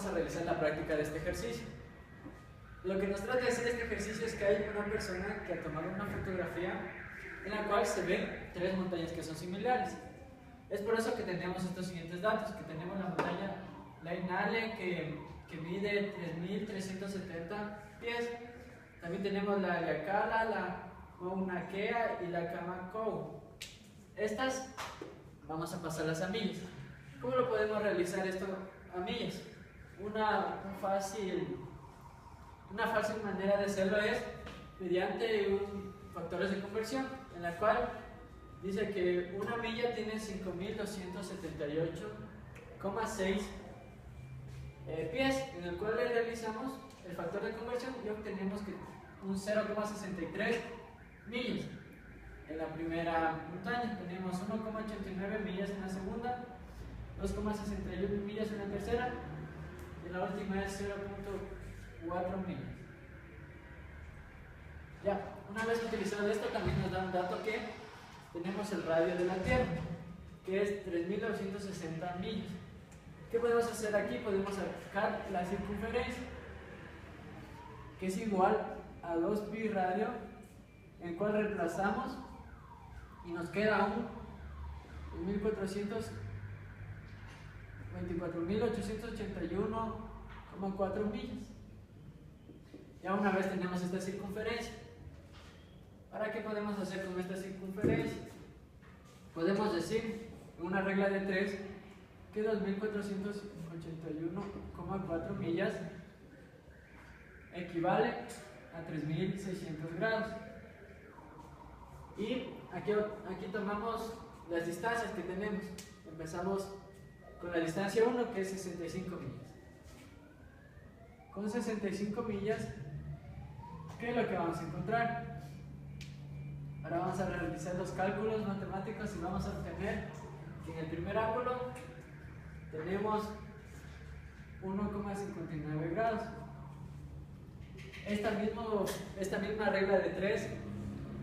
vamos a realizar la práctica de este ejercicio. Lo que nos trata de hacer este ejercicio es que hay una persona que ha tomado una fotografía en la cual se ven tres montañas que son similares. Es por eso que tenemos estos siguientes datos, que tenemos la montaña Leinale que mide 3.370 pies. También tenemos la Yacala, la Mauna Kea y la Kamakou. Estas vamos a pasarlas a millas. ¿Cómo lo podemos realizar esto a millas? Una fácil manera de hacerlo es mediante factores de conversión, en la cual dice que una milla tiene 5.278,6 pies, en el cual le realizamos el factor de conversión y obtenemos que un 0,63 millas. En la primera montaña tenemos 1,89 millas en la segunda, 2,61 millas en la tercera y la última es 0,4 millas. Ya, una vez utilizado esto, también nos da un dato que tenemos el radio de la Tierra, que es 3.960 millas. ¿Qué podemos hacer aquí? Podemos sacar la circunferencia, que es igual a 2pi radio, en el cual reemplazamos y nos queda un 24.881,4 millas. Ya una vez tenemos esta circunferencia, ¿ahora qué podemos hacer con esta circunferencia? Podemos decir, en una regla de 3, que 2.481,4 millas equivale a 3.600 grados. Y aquí tomamos las distancias que tenemos. Empezamos con la distancia 1, que es 65 millas. Con 65 millas, ¿qué es lo que vamos a encontrar? Ahora vamos a realizar los cálculos matemáticos y vamos a obtener que en el primer ángulo tenemos 1,59 grados. Esta misma regla de 3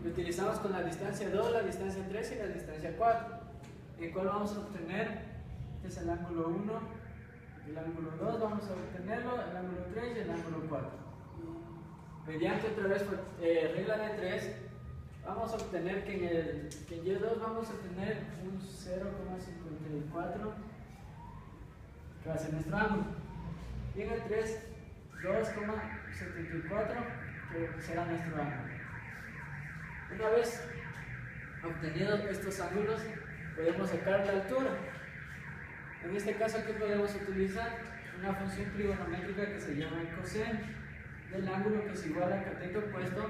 la utilizamos con la distancia 2, la distancia 3 y la distancia 4, en el cual vamos a obtener, este es el ángulo 1, el ángulo 2 vamos a obtenerlo, el ángulo 3 y el ángulo 4. Mediante otra vez regla de 3, vamos a obtener que en Y2 vamos a obtener un 0,54, que va a ser nuestro ángulo, y en el 3, 2,74, que será nuestro ángulo. Una vez obtenidos estos ángulos, podemos sacar la altura. En este caso, ¿qué podemos utilizar? Una función trigonométrica que se llama el coseno del ángulo, que es igual al cateto opuesto,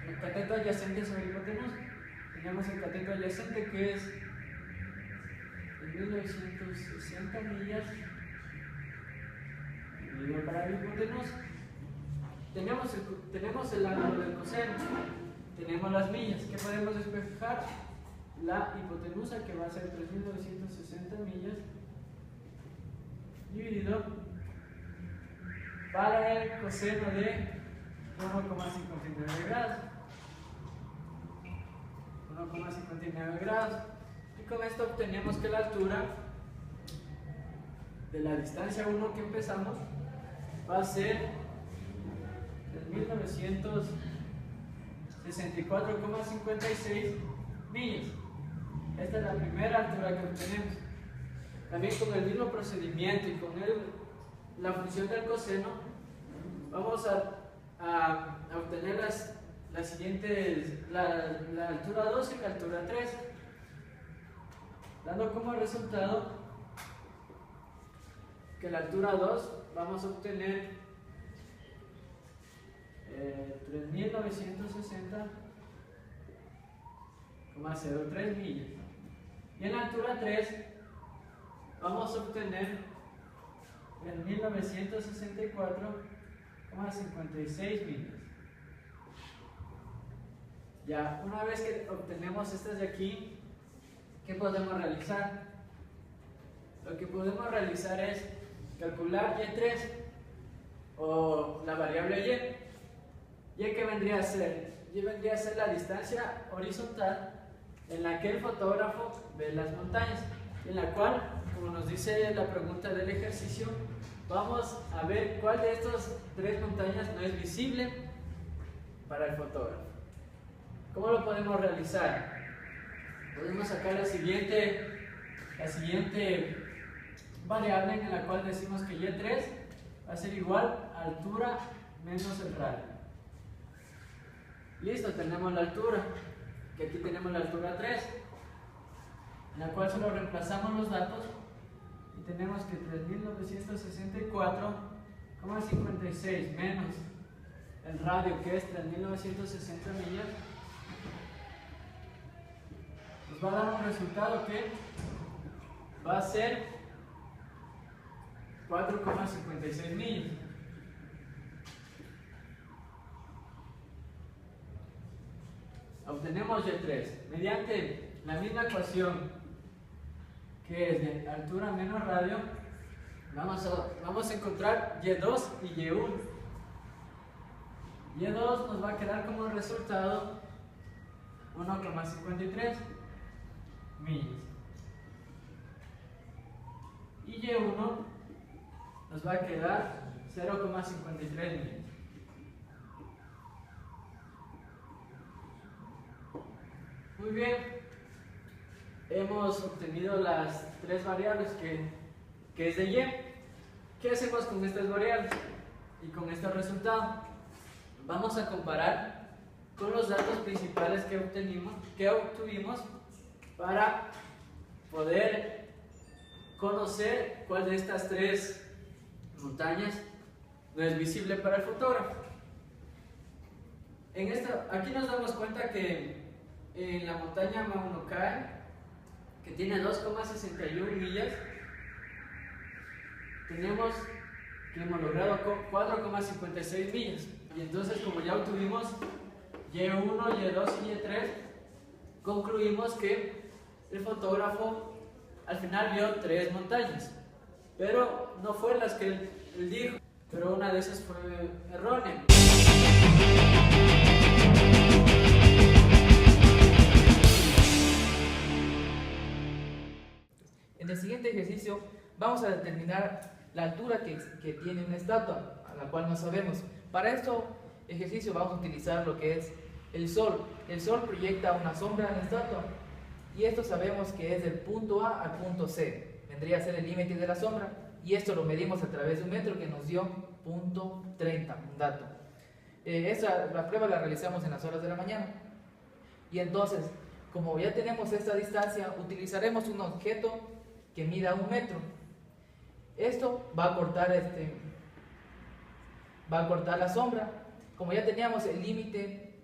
el cateto adyacente sobre el hipotenusa. Tenemos el cateto adyacente, que es 1960 millas dividido para la hipotenusa. Tenemos el ángulo del coseno, tenemos las millas. ¿Qué podemos despejar? La hipotenusa, que va a ser 3.960 millas dividido para el coseno de 1,59 grados. 1,59 grados. Y con esto obtenemos que la altura de la distancia 1 que empezamos va a ser 3.964,56 millas. Esta es la primera altura que obtenemos. También con el mismo procedimiento y con la función del coseno, vamos a obtener las siguientes, la altura 2 y la altura 3, dando como resultado que la altura 2 vamos a obtener 3.960,03 millas, y en la altura 3 vamos a obtener 3.964,56 millas. Ya, una vez que obtenemos estas de aquí, ¿qué podemos realizar? Lo que podemos realizar es calcular Y3 o la variable Y. ¿Y qué vendría a ser? Y vendría a ser la distancia horizontal en la que el fotógrafo ve las montañas, en la cual, como nos dice la pregunta del ejercicio, vamos a ver cuál de estas tres montañas no es visible para el fotógrafo. ¿Cómo lo podemos realizar? Podemos sacar la siguiente variable en la cual decimos que Y3 va a ser igual a altura menos el radio. Listo, tenemos la altura, que aquí tenemos la altura 3, en la cual solo reemplazamos los datos y tenemos que 3.964,56 menos el radio, que es 3.960 millas, nos va a dar un resultado que va a ser 4,56 millas. Obtenemos Y3 mediante la misma ecuación, que es de altura menos radio. Vamos a encontrar Y2 y Y1. Y2 nos va a quedar como resultado 1,53 millas. Y Y1 nos va a quedar 0,53 millas. Muy bien, hemos obtenido las tres variables que es de Y. ¿Qué hacemos con estas variables y con este resultado? Vamos a comparar con los datos principales que obtuvimos para poder conocer cuál de estas tres montañas no es visible para el fotógrafo. Aquí nos damos cuenta que en la montaña Mauna Kea, que tiene 2,61 millas, tenemos que hemos logrado 4,56 millas. Y entonces, como ya obtuvimos Y1, Y2 y Y3, concluimos que el fotógrafo al final vio tres montañas, pero no fue las que él dijo, pero una de esas fue errónea. En el siguiente ejercicio vamos a determinar la altura que tiene una estatua, a la cual no sabemos. Para este ejercicio vamos a utilizar lo que es el sol. El sol proyecta una sombra en la estatua y esto sabemos que es del punto A al punto C. Vendría a ser el límite de la sombra y esto lo medimos a través de un metro que nos dio punto 30, un dato. La prueba la realizamos en las horas de la mañana. Y entonces, como ya tenemos esta distancia, utilizaremos un objeto que mida 1 metro. Esto va a cortar la sombra. Como ya teníamos el límite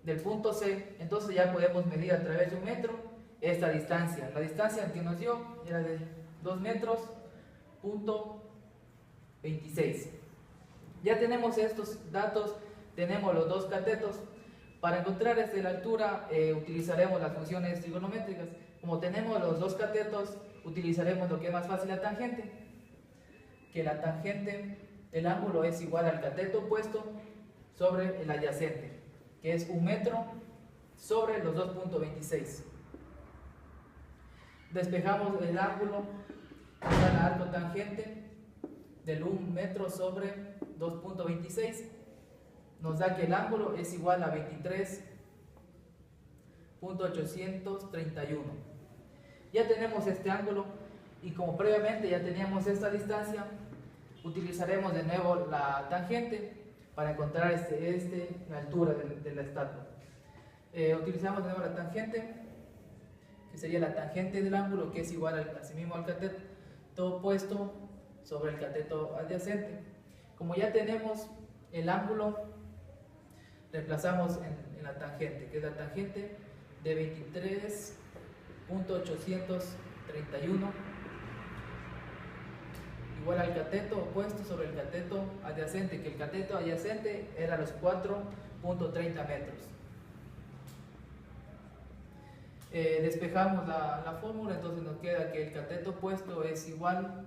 del punto C, entonces ya podemos medir a través de 1 metro esta distancia. La distancia que nos dio era de 2 metros, punto 26. Ya tenemos estos datos, tenemos los dos catetos. Para encontrar la altura utilizaremos las funciones trigonométricas. Como tenemos los dos catetos, utilizaremos lo que es más fácil, la tangente. Que la tangente, el ángulo es igual al cateto opuesto sobre el adyacente, que es 1 metro sobre los 2.26. Despejamos el ángulo para la arco tangente del 1 metro sobre 2.26. Nos da que el ángulo es igual a 23.831. Ya tenemos este ángulo y como previamente ya teníamos esta distancia, utilizaremos de nuevo la tangente para encontrar la altura de la estatua. Utilizamos de nuevo la tangente, que sería la tangente del ángulo, que es igual asimismo al cateto opuesto sobre el cateto adyacente. Como ya tenemos el ángulo, reemplazamos en la tangente, que es la tangente de 23.831 igual al cateto opuesto sobre el cateto adyacente, que el cateto adyacente era los 4.30 metros. Despejamos la fórmula, entonces nos queda que el cateto opuesto es igual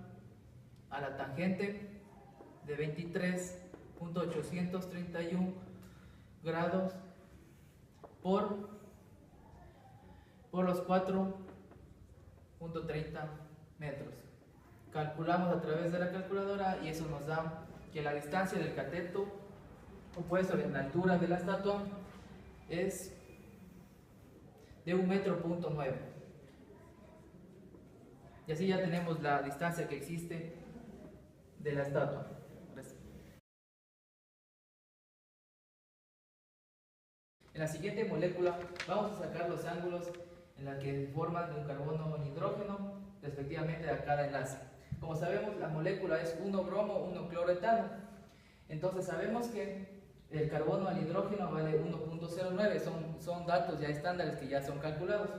a la tangente de 23.831 grados por los 4.30 metros. calculamos a través de la calculadora y eso nos da que la distancia del cateto opuesto en la altura de la estatua es de 1,9 metros. Y así ya tenemos la distancia que existe de la estatua. En la siguiente molécula vamos a sacar los ángulos en la que forman de un carbono y un hidrógeno respectivamente a cada enlace. Como sabemos, la molécula es 1-bromo, 1-cloroetano. Entonces sabemos que el carbono al hidrógeno vale 1,09, son datos ya estándares que ya son calculados.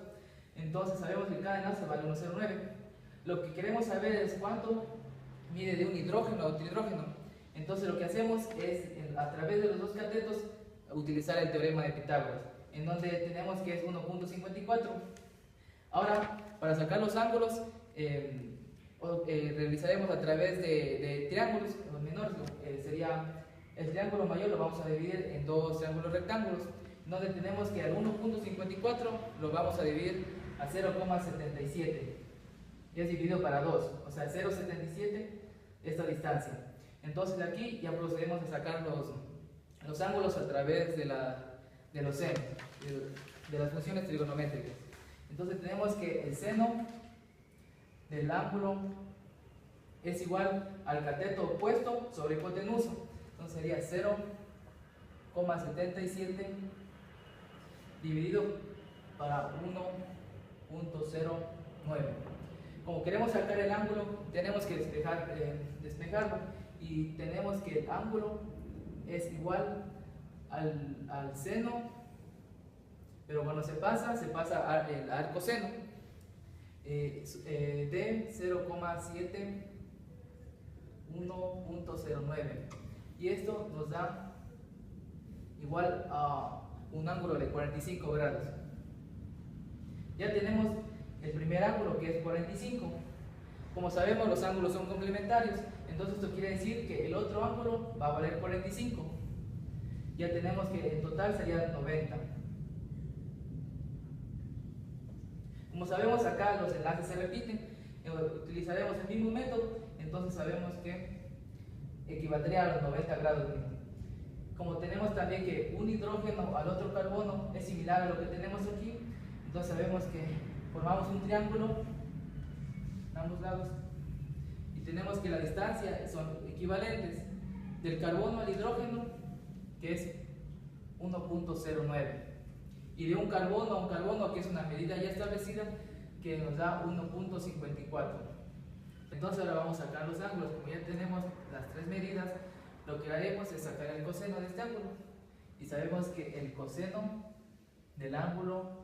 Entonces sabemos que cada enlace vale 1,09. Lo que queremos saber es cuánto mide de un hidrógeno a otro hidrógeno. Entonces lo que hacemos es, a través de los dos catetos, utilizar el teorema de Pitágoras, en donde tenemos que es 1,54. Ahora, para sacar los ángulos, realizaremos a través de triángulos, los menores, sería el triángulo mayor, lo vamos a dividir en dos triángulos rectángulos, donde tenemos que al 1,54 lo vamos a dividir a 0,77, y es dividido para 2, o sea, 0,77 esta distancia. Entonces de aquí ya procedemos a sacar los ángulos a través de los senos, de las funciones trigonométricas. Entonces tenemos que el seno del ángulo es igual al cateto opuesto sobre hipotenusa. Entonces sería 0,77 dividido para 1,09. Como queremos sacar el ángulo, tenemos que despejarlo, y tenemos que el ángulo es igual al seno, pero cuando se pasa al coseno de 0,71.09, y esto nos da igual a un ángulo de 45 grados. Ya tenemos el primer ángulo, que es 45. Como sabemos, los ángulos son complementarios, entonces esto quiere decir que el otro ángulo va a valer 45. Ya tenemos que en total sería 90. Como sabemos, acá los enlaces se repiten, utilizaremos el mismo método, entonces sabemos que equivaldría a los 90 grados mismo. Como tenemos también que un hidrógeno al otro carbono es similar a lo que tenemos aquí, entonces sabemos que formamos un triángulo en ambos lados, y tenemos que la distancia son equivalentes del carbono al hidrógeno, que es 1,09, y de un carbono a un carbono, que es una medida ya establecida, que nos da 1,54. Entonces ahora vamos a sacar los ángulos. Como ya tenemos las tres medidas, lo que haremos es sacar el coseno de este ángulo, y sabemos que el coseno del ángulo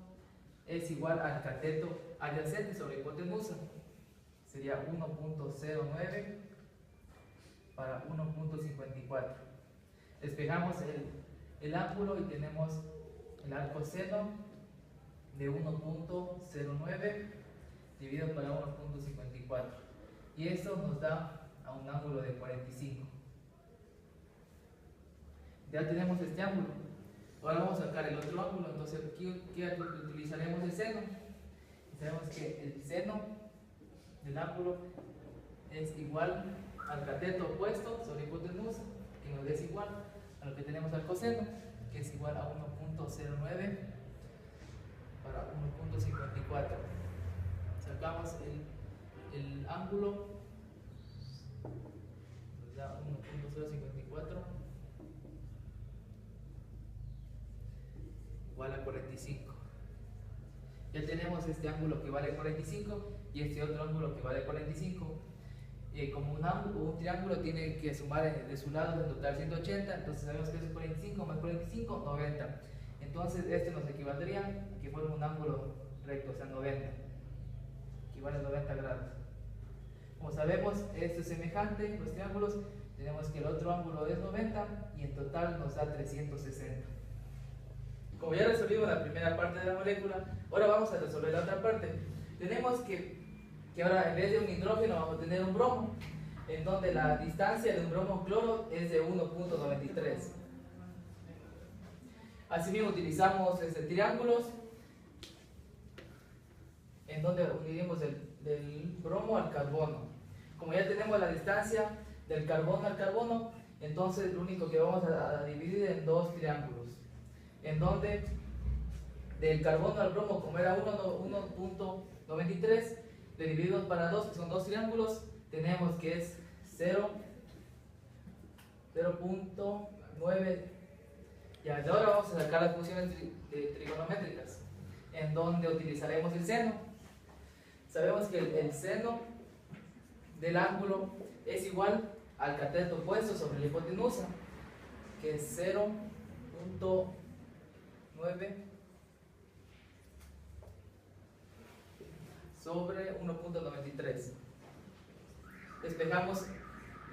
es igual al cateto adyacente sobre hipotenusa. Sería 1,09 para 1,54. Despejamos el ángulo y tenemos el coseno de 1,09 dividido para 1,54, y esto nos da a un ángulo de 45. Ya tenemos este ángulo. Ahora vamos a sacar el otro ángulo. Entonces aquí utilizaremos el seno, y sabemos que el seno del ángulo es igual al cateto opuesto sobre hipotenusa, que nos es igual a lo que tenemos al coseno, que es igual a 1,09 para 1,54. Sacamos el ángulo, nos da 1,054 igual a 45. Ya tenemos este ángulo que vale 45 y este otro ángulo que vale 45. Como un triángulo tiene que sumar de su lado en total 180, entonces sabemos que es 45 más 45, 90. Entonces este nos equivaldría a que fuera un ángulo recto, o sea 90, equivale a 90 grados. Como sabemos, esto es semejante, los triángulos, tenemos que el otro ángulo es 90 y en total nos da 360. Como ya resolvimos la primera parte de la molécula, ahora vamos a resolver la otra parte. Tenemos que ahora en vez de un hidrógeno vamos a tener un bromo, en donde la distancia de un bromo cloro es de 1,93. Asimismo utilizamos triángulos, en donde uniremos del bromo al carbono. como ya tenemos la distancia del carbono al carbono, entonces lo único que vamos a dividir en dos triángulos, en donde del carbono al bromo, como era 1.93, le dividimos para 2, que son dos triángulos, tenemos que es 0.9. Ya, de ahora vamos a sacar las funciones trigonométricas, en donde utilizaremos el seno. Sabemos que el seno del ángulo es igual al cateto opuesto sobre la hipotenusa, que es 0.9 sobre 1.93. Despejamos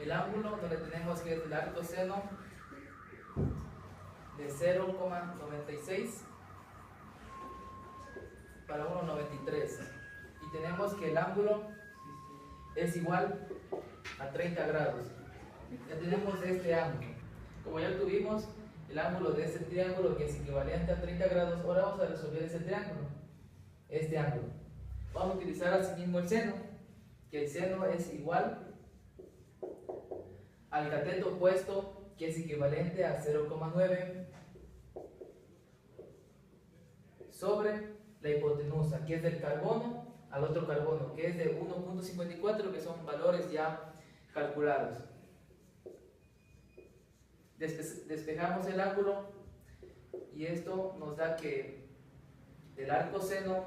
el ángulo, donde tenemos que el arco seno de 0,96 para 1,93, y tenemos que el ángulo es igual a 30 grados. Ya tenemos este ángulo. Como ya tuvimos el ángulo de este triángulo, que es equivalente a 30 grados, ahora vamos a resolver ese triángulo, este ángulo. Vamos a utilizar asimismo el seno, que el seno es igual al cateto opuesto, que es equivalente a 0,9 sobre la hipotenusa, que es del carbono al otro carbono, que es de 1.54, que son valores ya calculados. Despejamos el ángulo y esto nos da que el arco seno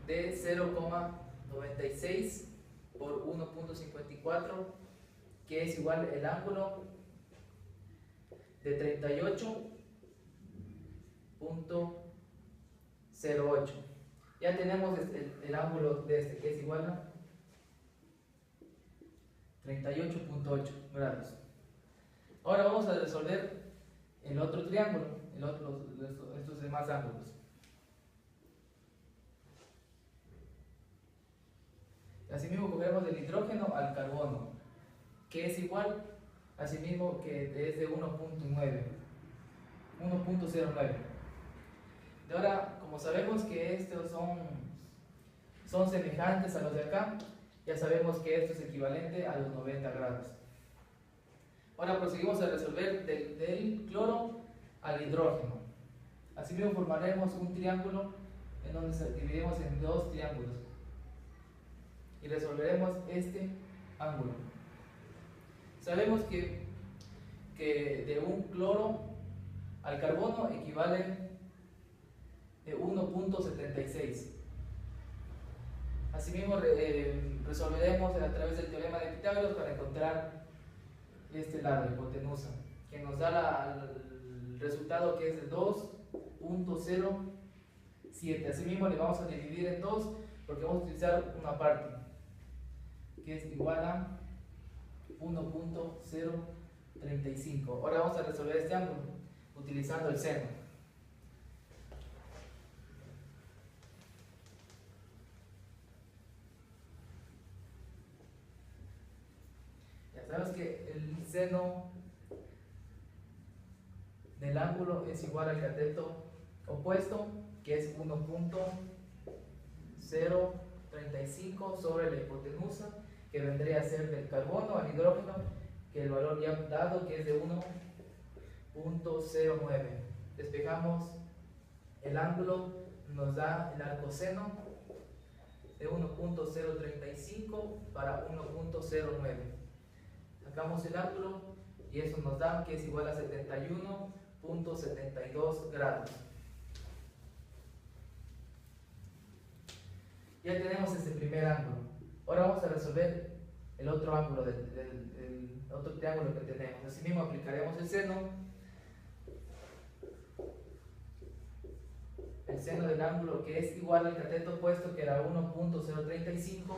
de 0,96 por 1.54, que es igual el ángulo de 38.08. Ya tenemos el ángulo de este, que es igual a 38.8 grados. Ahora vamos a resolver el otro triángulo, estos demás ángulos. Asimismo cogemos el hidrógeno al carbono, que es igual, asimismo, que es de 1.09. De ahora, como sabemos que estos son semejantes a los de acá, ya sabemos que esto es equivalente a los 90 grados. Ahora proseguimos a resolver del cloro al hidrógeno. Asimismo formaremos un triángulo en donde dividimos en dos triángulos y resolveremos este ángulo. Sabemos que de un cloro al carbono equivale 1.76. Asimismo resolveremos a través del teorema de Pitágoras para encontrar este lado, la hipotenusa, que nos da el resultado, que es de 2.07. Asimismo le vamos a dividir en dos, porque vamos a utilizar una parte, que es igual a 1.035. Ahora vamos a resolver este ángulo utilizando el seno. Ya sabemos que el seno del ángulo es igual al cateto opuesto, que es 1.035 sobre la hipotenusa, que vendría a ser del carbono al hidrógeno, que el valor ya dado, que es de 1.09. Despejamos el ángulo, nos da el arco seno de 1.035 para 1.09. Sacamos el ángulo y eso nos da que es igual a 71.72 grados. Ya tenemos este primer ángulo. Ahora vamos a resolver el otro ángulo del otro triángulo que tenemos. Asimismo aplicaremos el seno del ángulo, que es igual al cateto opuesto, que era 1.035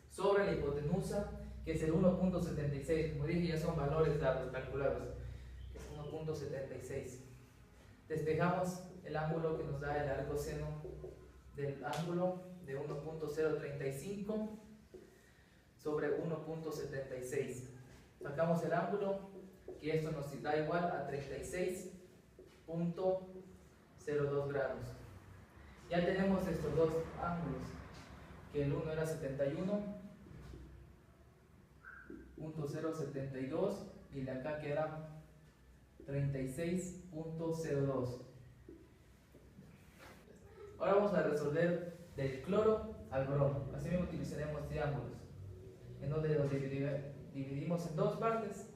sobre la hipotenusa, que es el 1.76. Como dije, ya son valores dados, calculados, que es 1.76. Despejamos el ángulo que nos da el arco seno del ángulo de 1.035 sobre 1.76. Sacamos el ángulo, que esto nos da igual a 36.02 grados. Ya tenemos estos dos ángulos, que el uno era 71.072 y el de acá que era 36.02. Ahora vamos a resolver del cloro al bromo. Así mismo utilizaremos triángulos, en donde los dividimos en dos partes.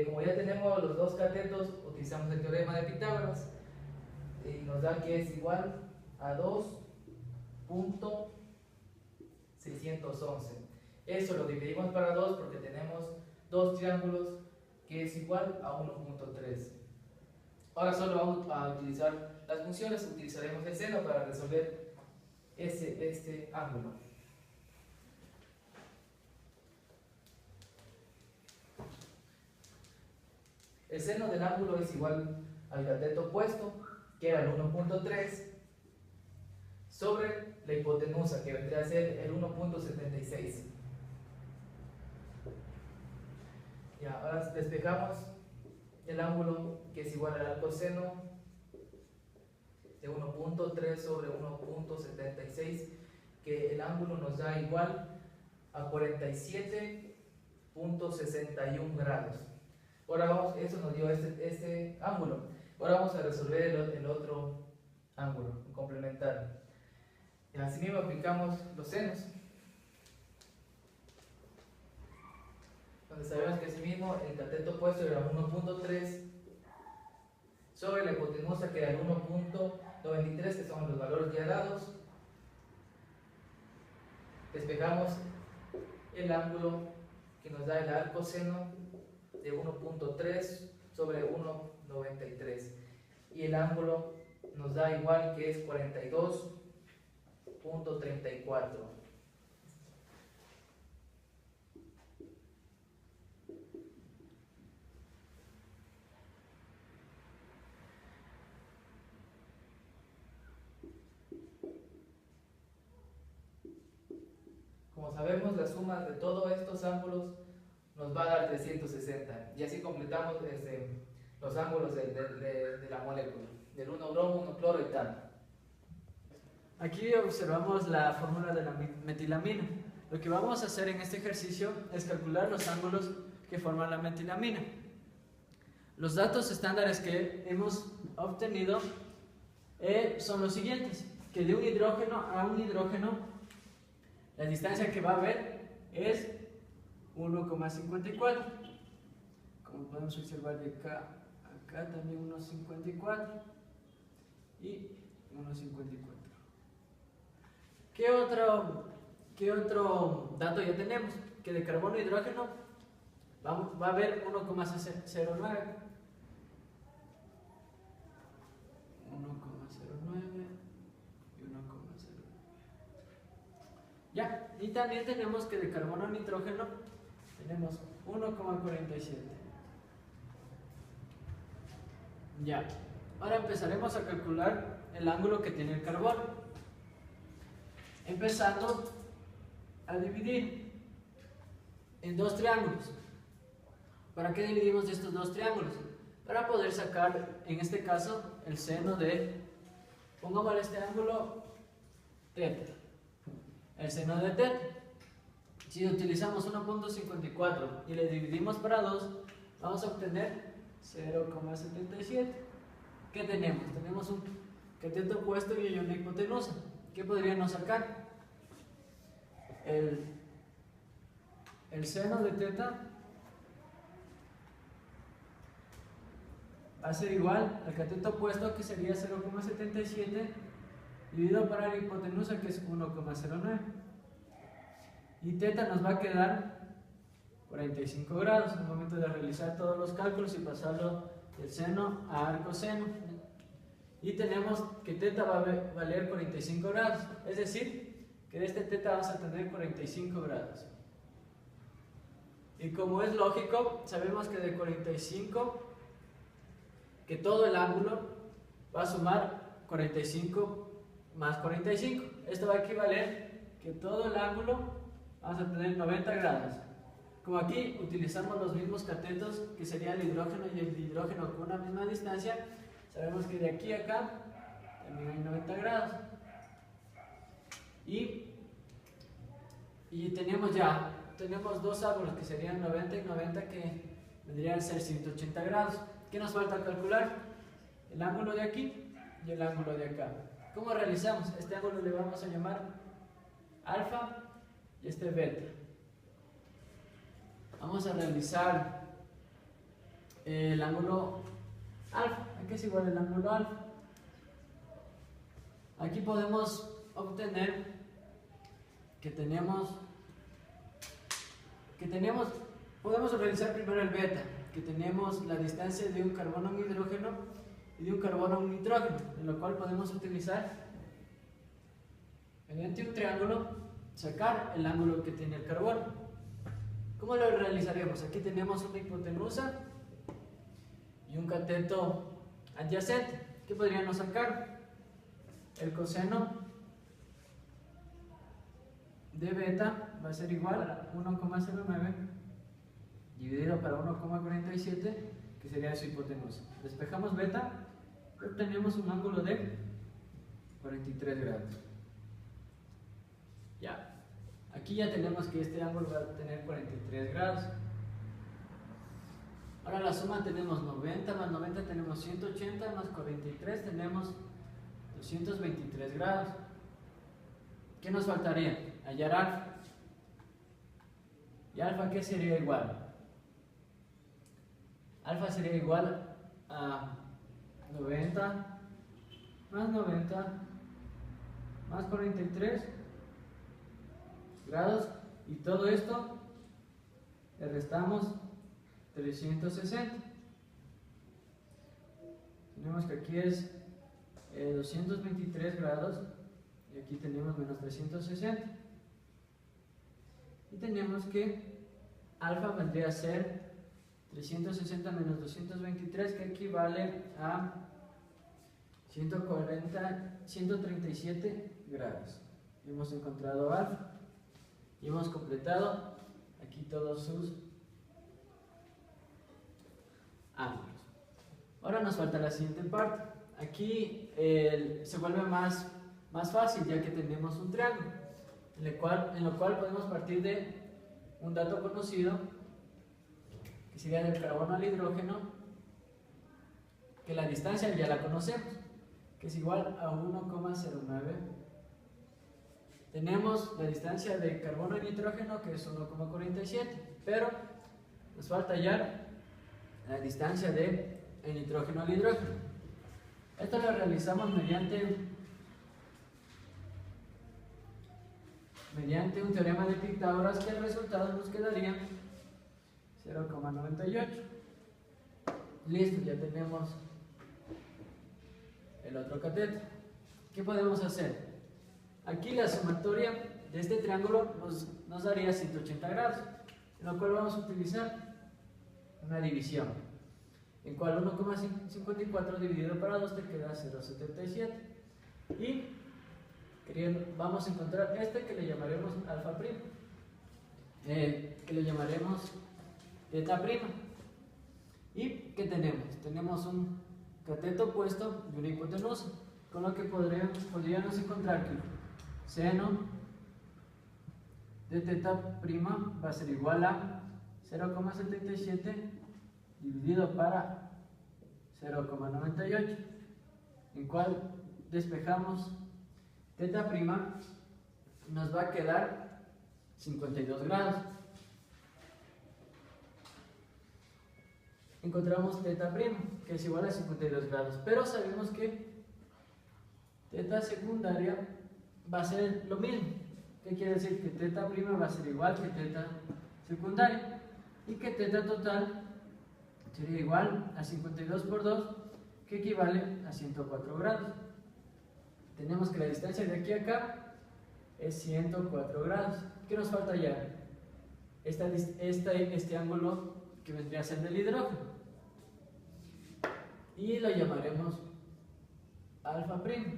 Como ya tenemos los dos catetos, utilizamos el teorema de Pitágoras y nos da que es igual a 2.611. Eso lo dividimos para 2 porque tenemos dos triángulos que es igual a 1.3. Ahora solo vamos a utilizar las funciones. Utilizaremos el seno para resolver este ángulo. El seno del ángulo es igual al cateto opuesto, que era el 1.3, sobre la hipotenusa, que vendría a ser el 1.76. Ya, ahora despejamos el ángulo, que es igual al coseno de 1.3 sobre 1.76, que el ángulo nos da igual a 47.61 grados. Ahora eso nos dio este ángulo. Ahora vamos a resolver el otro ángulo complementario. Y así mismo aplicamos los senos, donde sabemos que así mismo el cateto opuesto era 1.3 sobre la hipotenusa, que era el 1.93, que son los valores ya dados. Despejamos el ángulo que nos da el arcoseno de 1.3 sobre 1.93, y el ángulo nos da igual, que es 42.34. Como sabemos, la suma de todos estos ángulos nos va a dar 360, y así completamos los ángulos de la molécula, del 1 bromo, 1 cloro y tal. Aquí observamos la fórmula de la metilamina. Lo que vamos a hacer en este ejercicio es calcular los ángulos que forman la metilamina. Los datos estándares que hemos obtenido son los siguientes: que de un hidrógeno a un hidrógeno la distancia que va a haber es 1,54. Como podemos observar, de acá a acá también 1,54 y 1,54. ¿Qué otro dato ya tenemos? Que de carbono e hidrógeno va a haber 1,09. 1,09 y 1,09. Ya, y también tenemos que de carbono a nitrógeno tenemos 1,47. Ya, ahora empezaremos a calcular el ángulo que tiene el carbono, empezando a dividir en dos triángulos. ¿Para qué dividimos estos dos triángulos? Para poder sacar, en este caso, el seno de, pongámosle este ángulo θ, el seno de θ. Si utilizamos 1.54 y le dividimos para 2, vamos a obtener 0,77. ¿Qué tenemos? Tenemos un cateto opuesto y una hipotenusa. ¿Qué podríamos sacar? El seno de θ va a ser igual al cateto opuesto, que sería 0,77, dividido para la hipotenusa, que es 1,09. Y θ nos va a quedar 45 grados en el momento de realizar todos los cálculos y pasarlo del seno a arcoseno. Y tenemos que θ va a valer 45 grados, es decir, que de este θ vamos a tener 45 grados. Y como es lógico, sabemos que de 45, que todo el ángulo va a sumar 45 más 45. Esto va a equivaler que todo el ángulo vamos a tener 90 grados. Como aquí utilizamos los mismos catetos, que sería el hidrógeno y el hidrógeno con una misma distancia, sabemos que de aquí a acá también hay 90 grados. Y tenemos dos ángulos que serían 90 y 90, que vendrían a ser 180 grados. ¿Qué nos falta calcular? El ángulo de aquí y el ángulo de acá. ¿Cómo realizamos? Este ángulo le vamos a llamar alfa y este beta. Vamos a realizar el ángulo alfa. Aquí es igual el ángulo alfa. Aquí podemos obtener podemos realizar primero el beta, que tenemos la distancia de un carbono a un hidrógeno y de un carbono a un nitrógeno, en lo cual podemos utilizar, mediante un triángulo, sacar el ángulo que tiene el carbono. ¿Cómo lo realizaremos? Aquí tenemos una hipotenusa y un cateto adyacente. ¿Qué podríamos sacar? El coseno de beta va a ser igual a 1,09 dividido para 1,47, que sería su hipotenusa. Despejamos beta y obtenemos un ángulo de 43 grados. Ya. Aquí ya tenemos que este ángulo va a tener 43 grados. Ahora la suma tenemos 90 más 90 tenemos 180 más 43 tenemos 223 grados. ¿Qué nos faltaría? Hallar alfa. ¿Y alfa qué sería igual? Alfa sería igual a 90 más 43 grados, y todo esto le restamos 360. Tenemos que aquí es 223 grados y aquí tenemos menos 360, y tenemos que alfa vendría a ser 360 menos 223, que equivale a 137 grados. Hemos encontrado alfa y hemos completado aquí todos sus ángulos. Ahora nos falta la siguiente parte. Aquí se vuelve más fácil, ya que tenemos un triángulo en lo cual podemos partir de un dato conocido, que sería del carbono al hidrógeno, que la distancia ya la conocemos, que es igual a 1,09. Tenemos la distancia de carbono y nitrógeno, que es 1,47, pero nos falta ya la distancia de el nitrógeno al hidrógeno. Esto lo realizamos mediante un teorema de Pitágoras, que el resultado nos quedaría 0,98. Listo, ya tenemos el otro cateto. ¿Qué podemos hacer? Aquí la sumatoria de este triángulo nos daría 180 grados, en lo cual vamos a utilizar una división, en cual 1,54 dividido para 2 te queda 0,77, y vamos a encontrar este que le llamaremos alfa prima, que le llamaremos eta prima. ¿Y qué tenemos? Tenemos un cateto opuesto y una hipotenusa, con lo que podríamos encontrar que seno de teta prima va a ser igual a 0,77 dividido para 0,98, en cual despejamos teta prima, nos va a quedar 52 grados. Encontramos teta prima, que es igual a 52 grados, pero sabemos que teta secundaria va a ser lo mismo. ¿Qué quiere decir? Que teta prima va a ser igual que teta secundaria, y que teta total sería igual a 52 por 2, que equivale a 104 grados. Tenemos que la distancia de aquí a acá es 104 grados. ¿Qué nos falta ya? Este ángulo que vendría a ser del hidrógeno, y lo llamaremos alfa prima.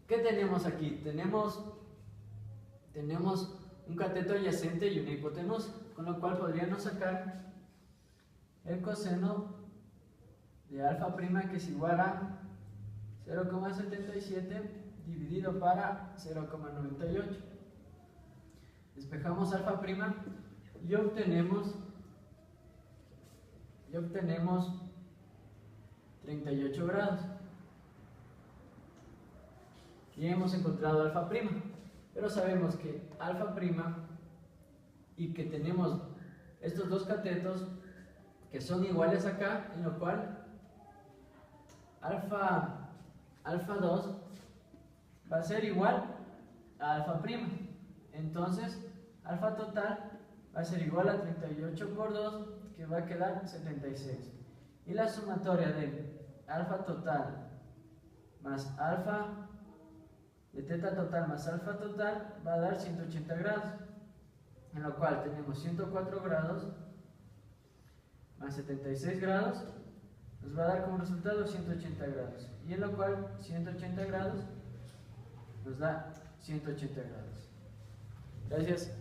¿Qué tenemos aquí? Tenemos un cateto adyacente y una hipotenusa, con lo cual podríamos sacar el coseno de alfa prima, que es igual a 0,77 dividido para 0,98. Despejamos alfa prima y obtenemos 38 grados. Y hemos encontrado alfa prima, pero sabemos que alfa prima y que tenemos estos dos catetos que son iguales acá, en lo cual alfa 2 va a ser igual a alfa prima. Entonces alfa total va a ser igual a 38 por 2, que va a quedar 76. Y la sumatoria de alfa total más alfa de teta total más alfa total va a dar 180 grados, en lo cual tenemos 104 grados más 76 grados, nos va a dar como resultado 180 grados, y en lo cual 180 grados nos da 180 grados. Gracias.